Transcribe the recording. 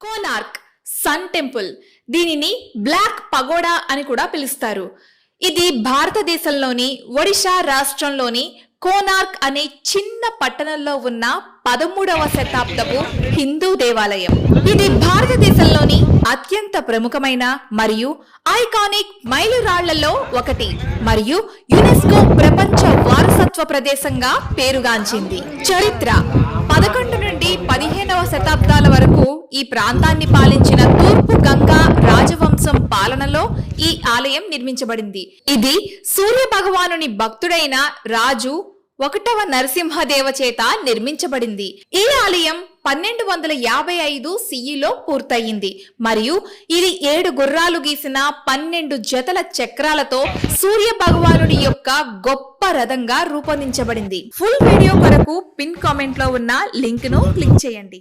Konark sun temple, దీనిని black pagoda అని కూడా పిలుస్తారు. ఇది భారతదేశంలోని ఒడిషా రాష్ట్రంలోని కోనార్క్ అనే చిన్న పట్టణంలో ఉన్న 13వ శతాబ్దపు హిందూ దేవాలయం. ఇది భారతదేశంలోని అత్యంత ప్రముఖమైన మరియు ఐకానిక్ మైలురాళ్లలో ఒకటి మరియు యునెస్కో ప్రపంచ వారసత్వ ప్రదేశంగా పేరుగాంచింది. చరిత్ర 11 నుండి 15వ శతాబ్దాల వరకు ఈ ప్రాంతాన్ని పాలించిన తూర్పు గంగా రాజవంశం పాలనలో ఈ ఆలయం నిర్మించబడింది. ఇది సూర్య భగవానుని భక్తుడైన రాజు 1వ నరసింహదేవ చేత నిర్మించబడింది. ఈ ఆలయం 1255 CEలో పూర్తయింది మరియు ఇది 7 గుర్రాలు గీసిన 12 జతల చక్రాలతో సూర్య భగవానుడి యొక్క గొప్ప రథంగా రూపొందించబడింది. ఫుల్ వీడియో కొరకు పిన్ కామెంట్ లో ఉన్న లింక్ ను క్లిక్ చేయండి.